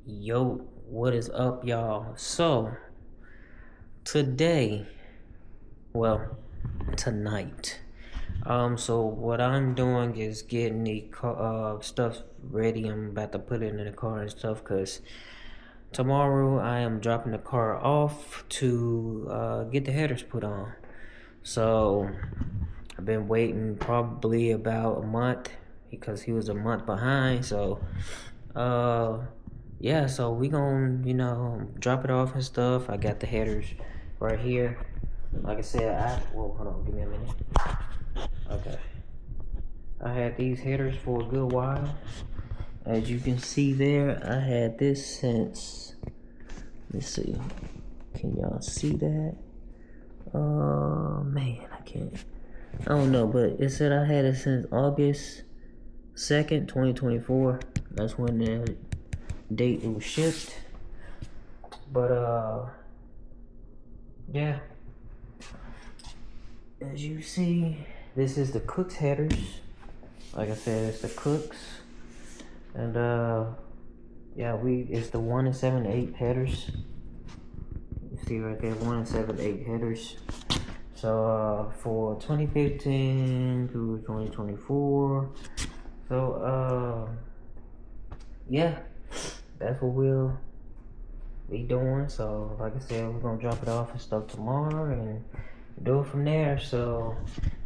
Yo, what is up, y'all? So, today, well, tonight, so what I'm doing is getting the stuff ready. I'm about to put it in the car and stuff, cause tomorrow I am dropping the car off to get the headers put on. So, I've been waiting probably about a month because he was a month behind. So, yeah, so we gonna, drop it off and stuff. I got the headers right here. Like I said, hold on, give me a minute. Okay. I had these headers for a good while. As you can see there, I had this since, let's see, can y'all see that? Man, I don't know, but it said I had it since August 2nd, 2024. That's when the date it was shipped. But yeah, as you see, this is the Kooks headers. Like I said, it's the Kooks. And yeah, it's the 1 and 7/8 headers. You see right there, 1 and 7/8 headers. So for 2015 to 2024. So yeah, that's what we'll be doing. So like I said, we're gonna drop it off and stuff tomorrow and do it from there. So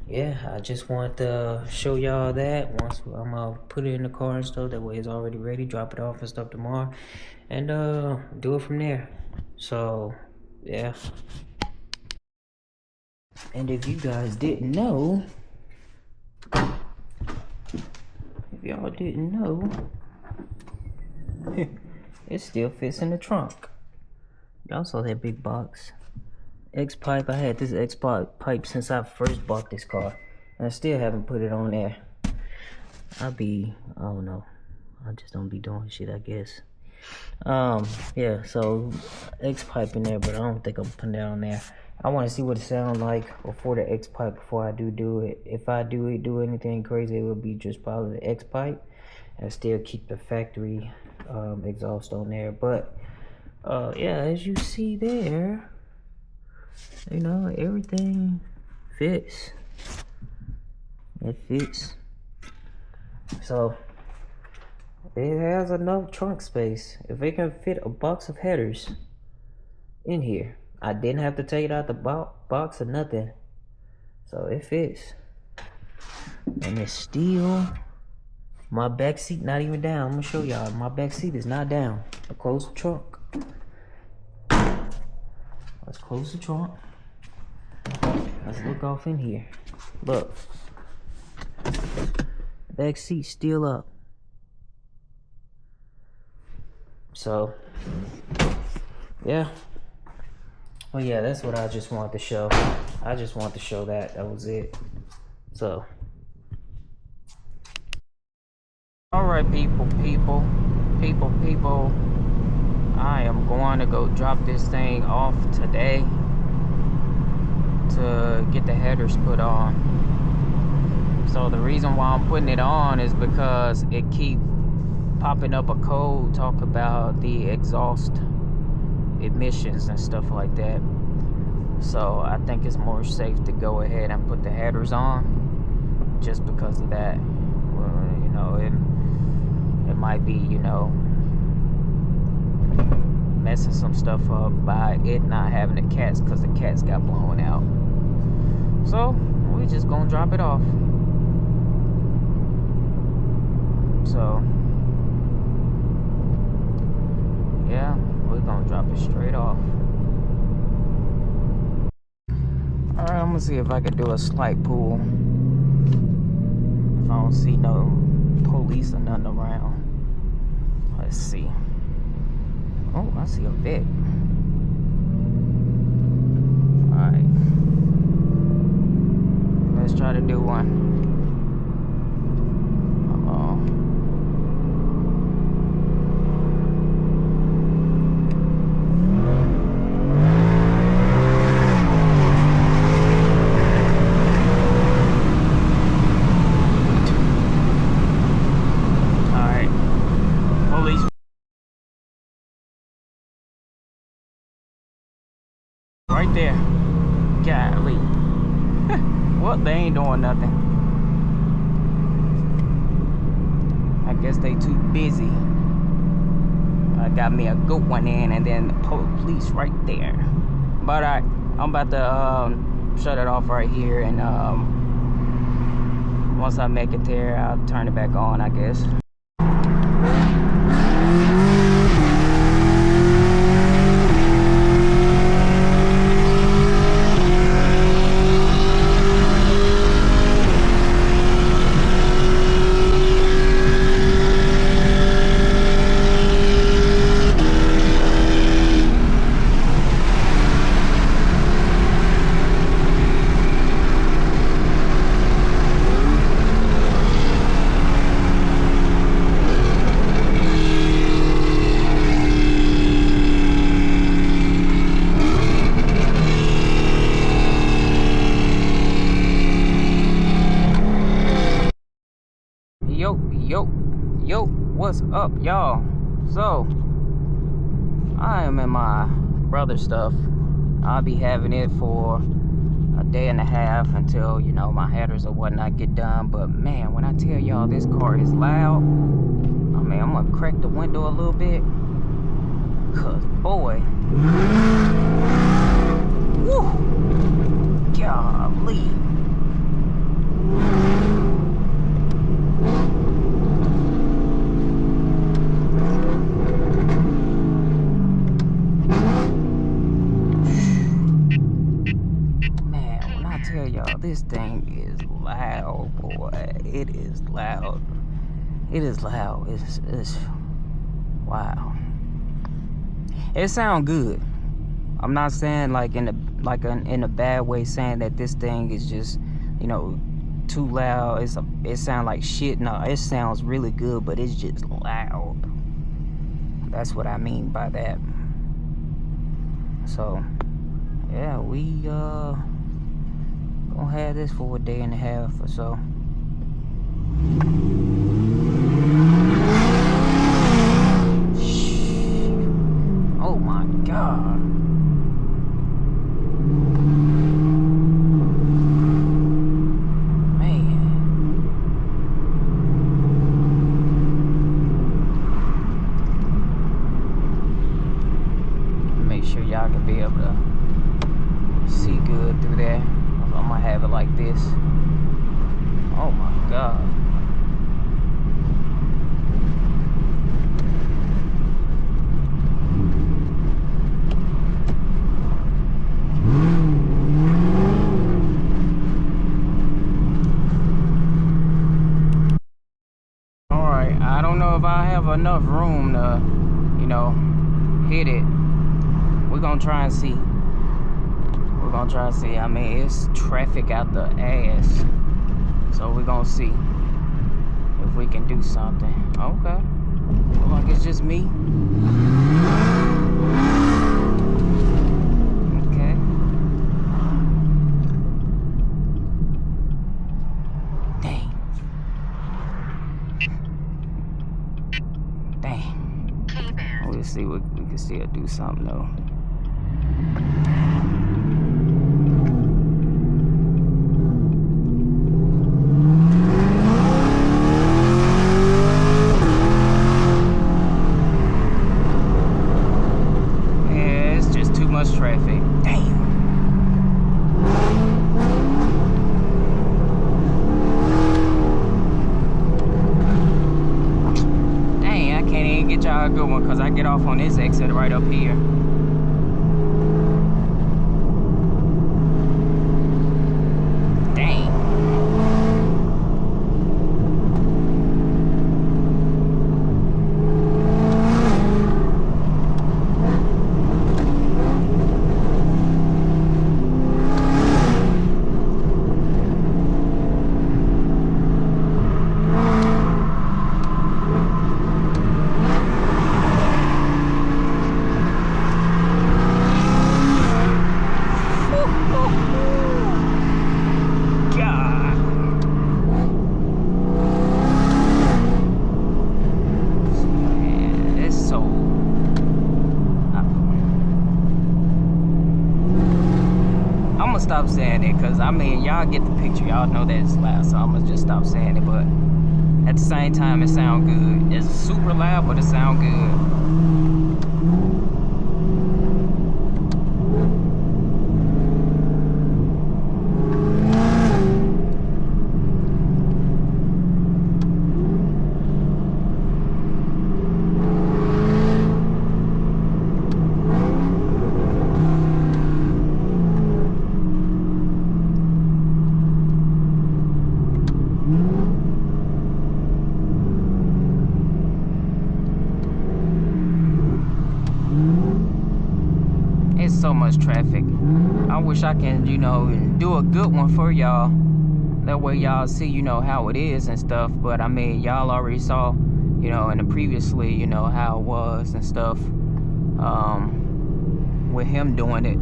yeah, I just want to show y'all that once I'm gonna put it in the car and stuff, that way it's already ready, drop it off and stuff tomorrow, and do it from there. So yeah, and if you guys didn't know, it still fits in the trunk. Y'all saw that big box. X pipe. I had this X pipe since I first bought this car, and I still haven't put it on there. I don't know. I just don't be doing shit, I guess. Yeah, so X pipe in there, but I don't think I'm putting that on there. I want to see what it sounds like before the X pipe, before I do it. If I do anything crazy, it would be just probably the X pipe, and still keep the factory exhaust on there. But yeah, as you see there, everything fits. It fits. So it has enough trunk space. If it can fit a box of headers in here, I didn't have to take it out the box or nothing. So it fits. And it's still, my back seat not even down. I'm gonna show y'all. My back seat is not down. I close the trunk. Let's close the trunk. Let's look off in here. Look. Back seat still up. So, yeah. Oh yeah, that's what I just wanted to show. I just wanted to show that. That was it. So. Alright, people. I am going to go drop this thing off today to get the headers put on. So the reason why I'm putting it on is because it keep popping up a code talk about the exhaust emissions and stuff like that. So I think it's more safe to go ahead and put the headers on just because of that. Well, it might be, messing some stuff up by it not having the cats, because the cats got blown out. So we just gonna drop it off. So yeah, we're gonna drop it straight off. Alright, I'm gonna see if I can do a slight pull. If I don't see no police or nothing around. Let's see. Oh, I see a vet. Alright. Let's try to do one. right there. Golly. Well, they ain't doing nothing. I guess they too busy. I got me a good one in, and then the police right there. But I'm about to shut it off right here, and once I make it there, I'll turn it back on, I guess. Yo, what's up, y'all? So, I am in my brother's stuff. I'll be having it for a day and a half until, you know, my headers or whatnot get done. But man, when I tell y'all this car is loud, I mean, I'm gonna crack the window a little bit. Cause boy, woo, golly. This thing is loud, boy. It is loud. It is loud. It's wow. It sounds good. I'm not saying like in a bad way, saying that this thing is just, you know, too loud. It sounds like shit. No, it sounds really good, but it's just loud. That's what I mean by that. So yeah, we gonna have this for a day and a half or so. Oh my God. Man. Make sure y'all can be able to see good through there. I'm gonna have it like this. Oh my God. Alright, I don't know if I have enough room to, you know, hit it. We're gonna try and see. We're gonna try to see. I mean, it's traffic out the ass, so we're gonna see if we can do something. Okay, well, like it's just me. Okay. Dang. We'll see what we can still do something though. Traffic. Damn. Dang, I can't even get y'all a good one because I get off on this exit right up here. Dang. stop saying it, because I mean, y'all get the picture. Y'all know that it's loud, so I'm gonna just stop saying it. But at the same time, it sound good. It's super loud, but it sound good. So much traffic. I wish I can, you know, do a good one for y'all. That way y'all see, you know, how it is and stuff. But I mean, y'all already saw, you know, in the previously, you know, how it was and stuff. With him doing it.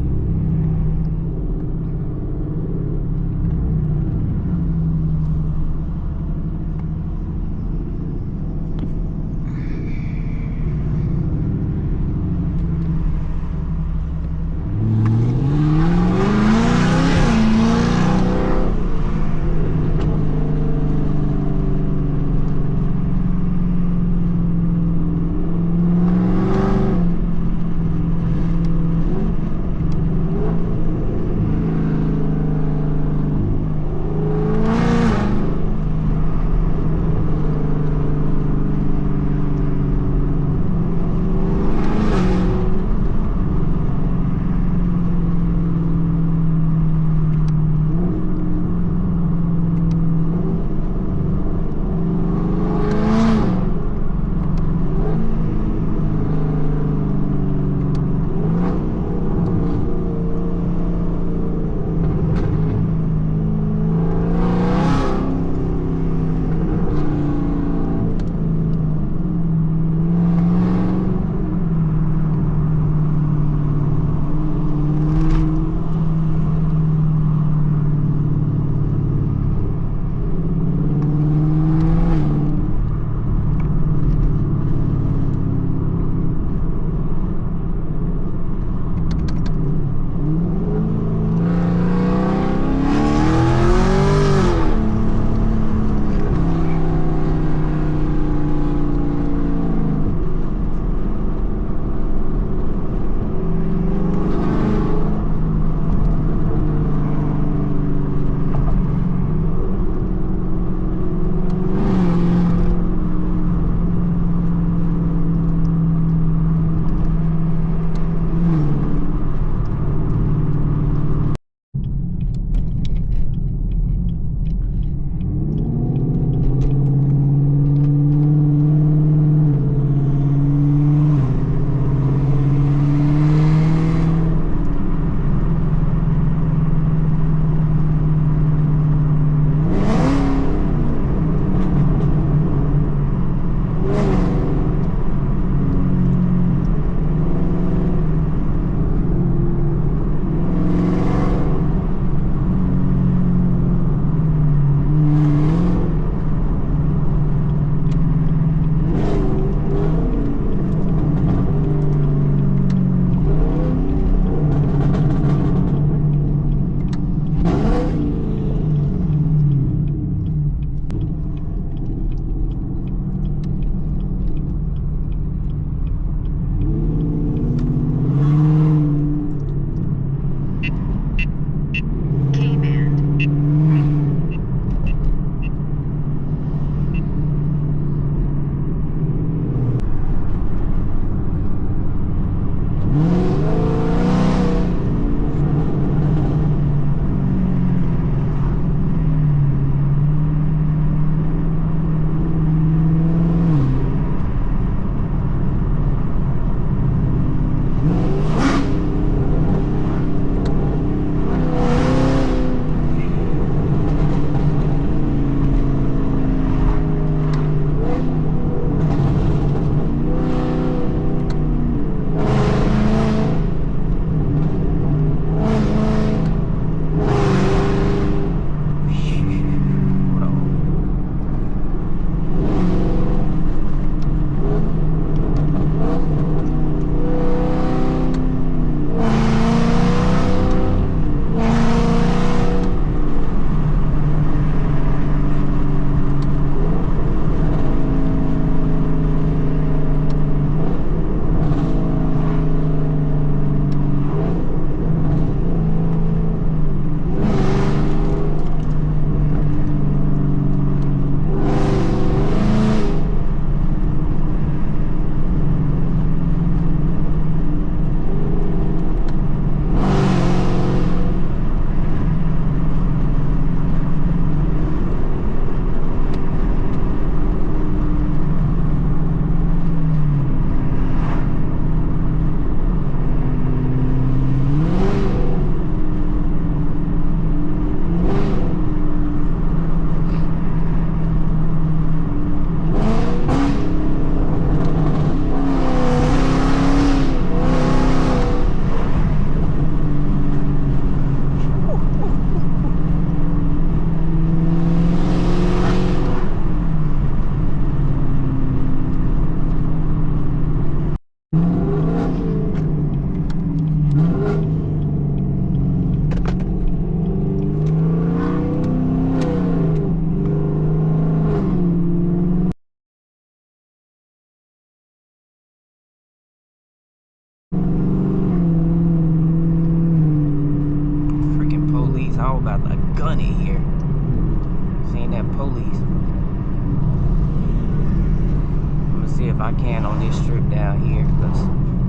I can on this strip down here, because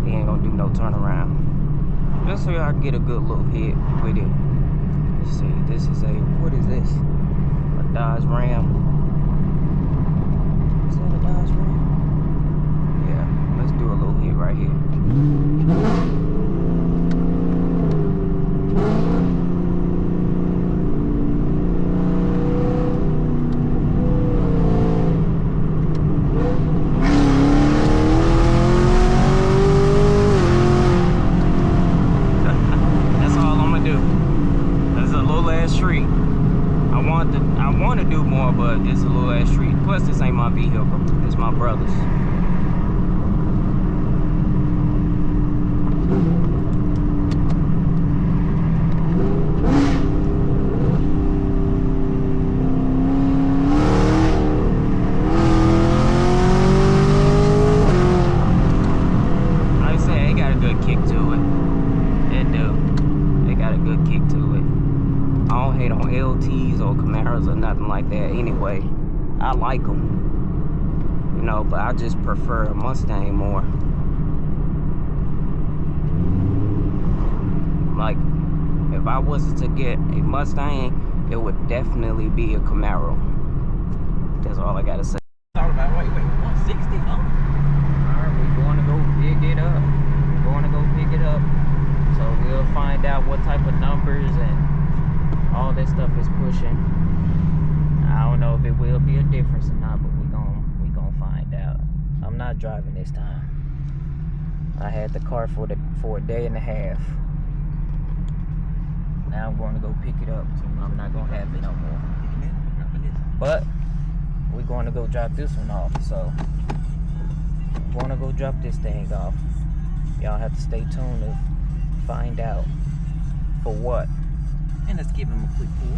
he ain't gonna do no turnaround. Just so I can get a good little hit with it. Let's see, this is a, what is this? A Dodge Ram. Is that a Dodge Ram? Yeah, let's do a little hit right here. I want to do more, but it's a little ass street. Plus, this ain't my vehicle. It's my brother's. Like I said, it got a good kick to it. It do. It got a good kick to it. I don't hate on LTs or Camaros or nothing like that anyway. I like them, you know, but I just prefer a Mustang more. Like, if I was to get a Mustang, it would definitely be a Camaro. That's all I gotta say. Talk about, wait, 160, huh? Alright, we're going to go pick it up. So we'll find out what type of numbers and all that stuff is pushing. I don't know if it will be a difference or not, but we gonna find out. I'm not driving this time. I had the car for a day and a half. Now I'm going to go pick it up. I'm not gonna have it no more. But we're going to go drop this one off. So I'm going to go drop this thing off. Y'all have to stay tuned to find out for what. And let's give him a quick pull.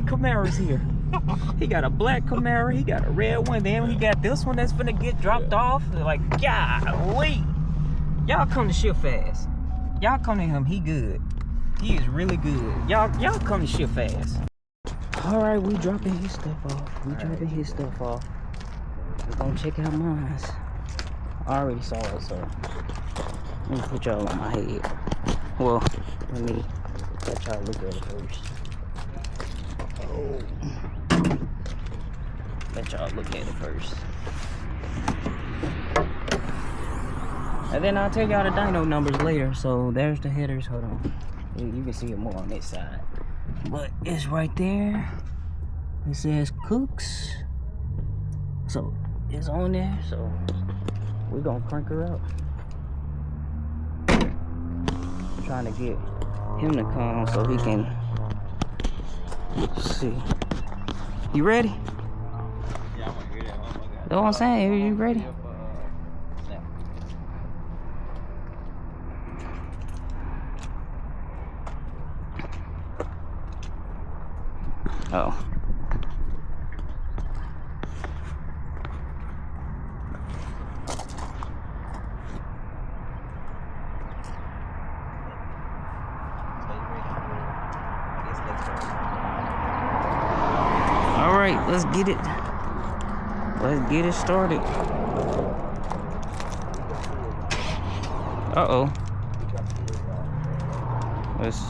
Camaros here. He got a black Camaro, he got a red one, then he got this one that's finna get dropped off. Like, golly. Y'all come to shit fast. Y'all come to him, he good. He is really good. Y'all come to shit fast. Alright, we dropping his stuff off. We're gonna check out mine. I already saw it, so let me put y'all on my head. Well, let me let y'all look at it first. Oh. Let y'all look at it first. And then I'll tell y'all the dyno numbers later. So there's the headers. Hold on. You can see it more on this side. But it's right there. It says Kooks. So it's on there. So we're gonna crank her up. I'm trying to get him to come so he can see. You ready? Yeah, I'm ready. That's what I'm saying. Are you ready? Oh. All right, let's get it. Let's get it started. Uh-oh. This.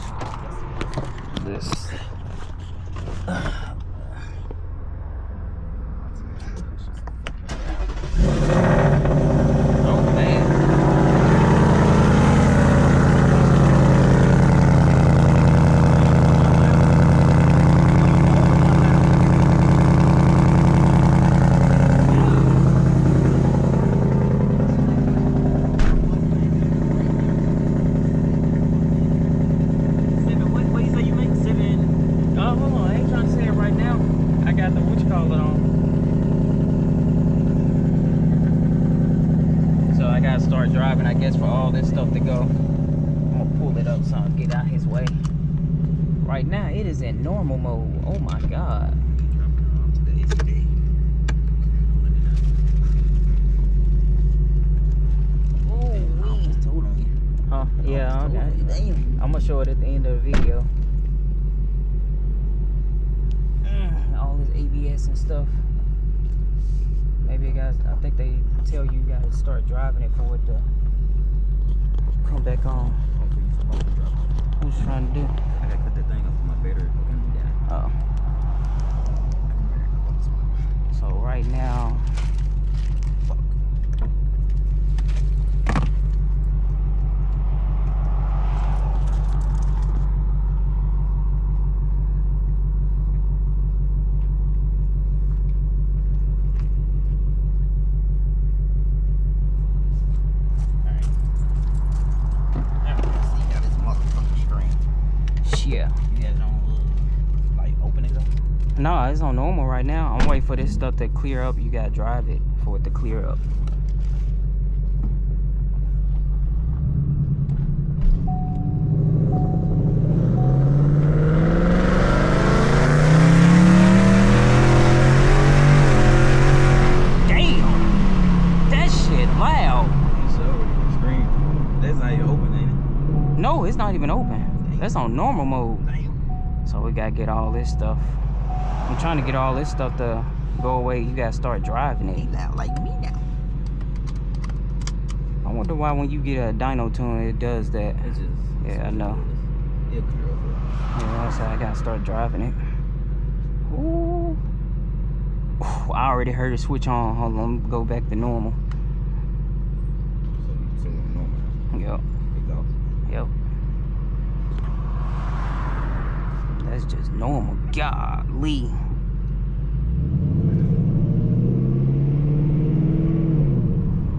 start driving, I guess, for all this stuff to go. I'm gonna pull it up so I'll get out his way. Right now, it is in normal mode. Oh my God. Huh? Yeah, okay. I'm gonna show it at the end of the video. All this ABS and stuff. Maybe you guys, I think they tell you guys to start driving it for it to come back on. Who's trying to do? I gotta cut that thing off my battery. Oh. So right now, yeah. You guys don't like open it up? No, it's on normal right now. I'm waiting for this stuff to clear up. You gotta drive it for it to clear up. Damn! That shit loud. So, screen. That's not even open, ain't it? No, it's not even open. That's on normal mode. Damn. So we gotta get all this stuff. I'm trying to get all this stuff to go away. You gotta start driving it. Loud like me now. I wonder why when you get a dyno tune it does that. It's just. Yeah, I know. It'll clear up. Yeah, so I gotta start driving it. Ooh. I already heard it switch on. Hold on, let me go back to normal. So normal. Yep. Exhaust. Yep. That's just normal. Golly.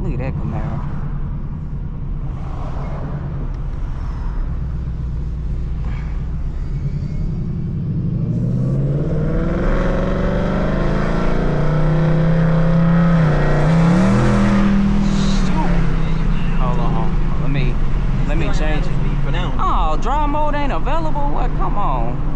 Look at that Camaro. Hold on. Let me change it. For now. Oh, drive mode ain't available? What? Come on.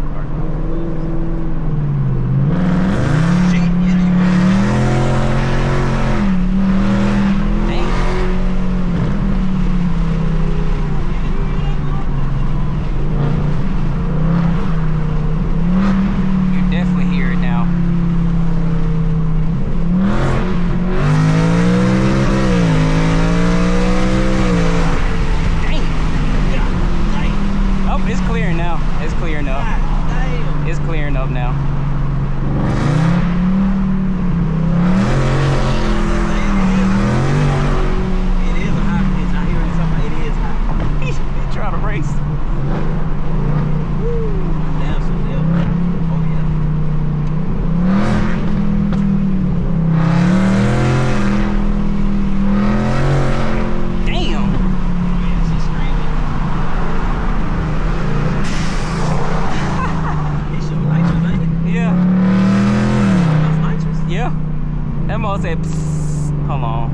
You definitely hear it now. Oh, it's clearing now. It's clearing up. It's clearing up now. It is a high pitch. I hear it something. It is high. He trying to race. Damn, so yeah. Oh yeah. Damn. Yeah, she's screaming. It show nitrous, ain't it? Yeah. That's nitrous. Yeah. That must say psst. Hold on.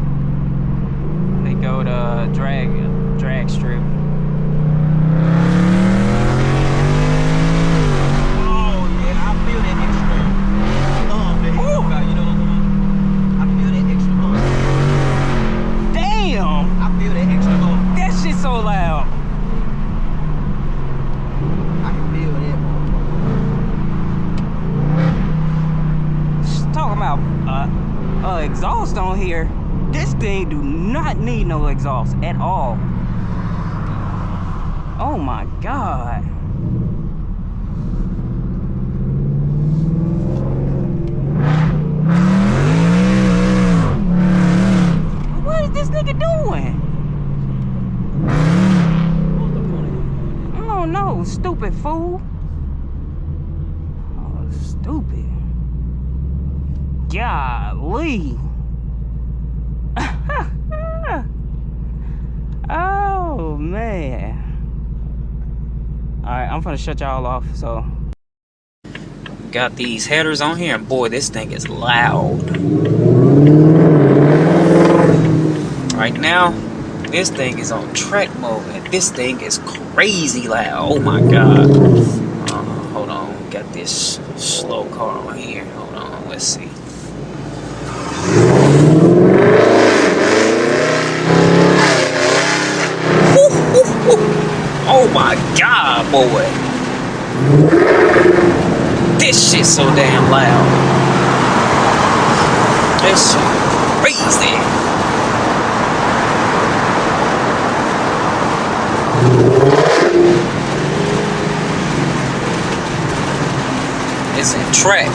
They go to drag strip. Oh yeah, I feel that extra that you know about, you know what I'm talking about? I feel that extra Damn. I feel that extra That shit so loud. I can feel that motherfucker. Talking about exhaust on here. This thing do not need no exhaust at all. Oh my God. What is this nigga doing? What's the point of I don't know, stupid fool. Oh, stupid. Golly. Oh man. Alright, I'm gonna shut y'all off. So got these headers on here, and boy, this thing is loud. Right now, this thing is on track mode, and this thing is crazy loud. Oh my god. Hold on, got this slow car on here. Hold on, let's see. Oh my god, boy. This shit's so damn loud. This shit crazy. It's in track.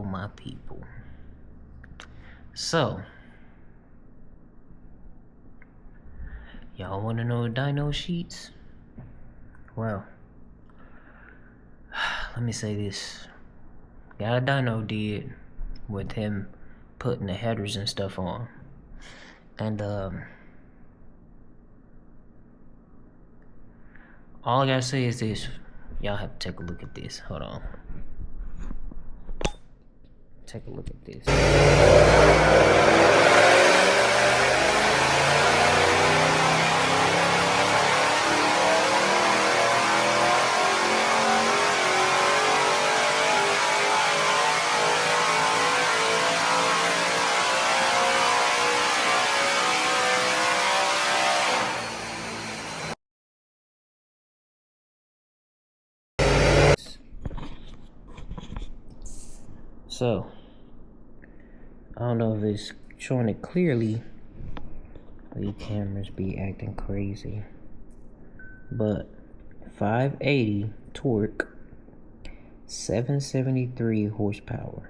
My people. So, y'all want to know dyno sheets? Well, let me say this. Got a dyno did with him putting the headers and stuff on. And, all I gotta say is this. Y'all have to take a look at this. Hold on. Take a look at this. So, I don't know if it's showing it clearly. These cameras be acting crazy. But 580 torque, 773 horsepower.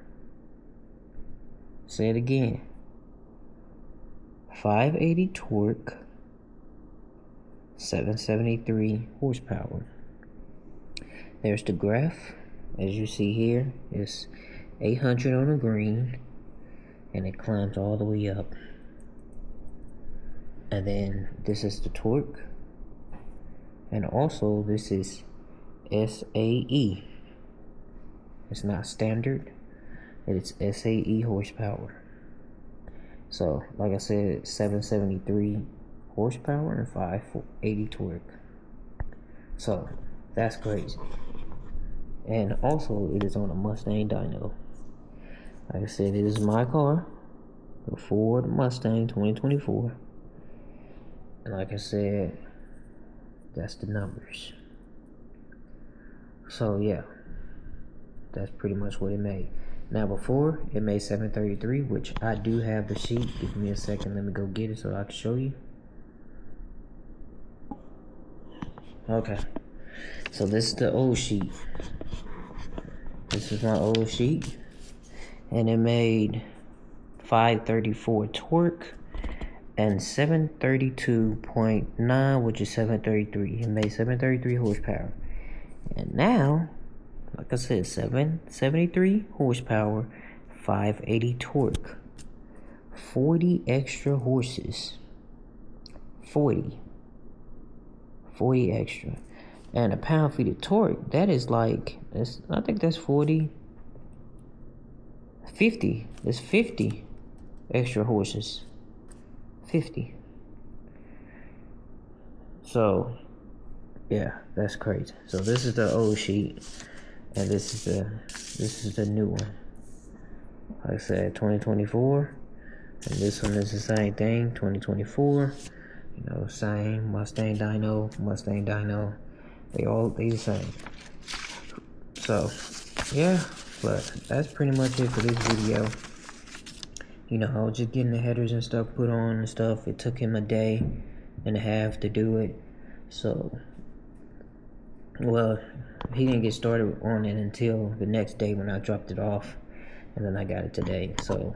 Say it again. 580 torque, 773 horsepower. There's the graph. As you see here, it's 800 on the green, and it climbs all the way up. And then this is the torque, and also this is SAE. It's not standard, it's SAE horsepower. So like I said, 773 horsepower and 580 torque. So that's crazy. And also it is on a Mustang dyno. Like I said, it is my car, the Ford Mustang 2024. And like I said, that's the numbers. So yeah, that's pretty much what it made. Now before, it made 733, which I do have the sheet. Give me a second, let me go get it so I can show you. Okay, so this is the old sheet. This is my old sheet. And it made 534 torque and 732.9, which is 733. It made 733 horsepower. And now, like I said, 773 horsepower, 580 torque, 40 extra horses. 40 extra. And a pound-feet of torque, that is like, I think that's 50. It's 50 extra horses. 50. So, yeah, that's crazy. So this is the old sheet, and this is the new one. Like I said, 2024, and this one is the same thing, 2024. You know, same Mustang dyno. They the same. So, yeah, but that's pretty much it for this video. You know, I was just getting the headers and stuff put on and stuff. It took him a day and a half to do it. So, well, he didn't get started on it until the next day when I dropped it off. And then I got it today. So,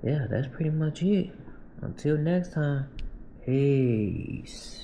yeah, that's pretty much it. Until next time, peace.